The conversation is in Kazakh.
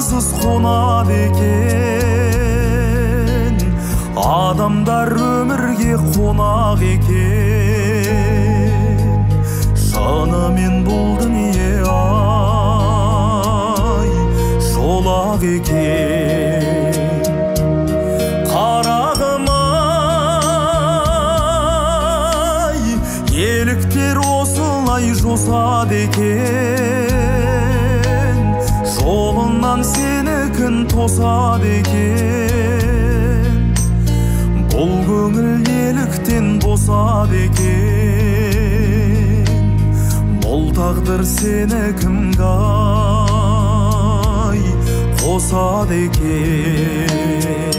заңсыз қонады екен, адамдар өмірге қонақ екен. Шынымен бұл дүние ай жолақ екен. Қарағым ай, еліктер осылай жосады екен, жолынан сені күн тосады екен. Бұл көңіл еліктен босады екен, бұл тағдыр сені кімге ай қосады екен.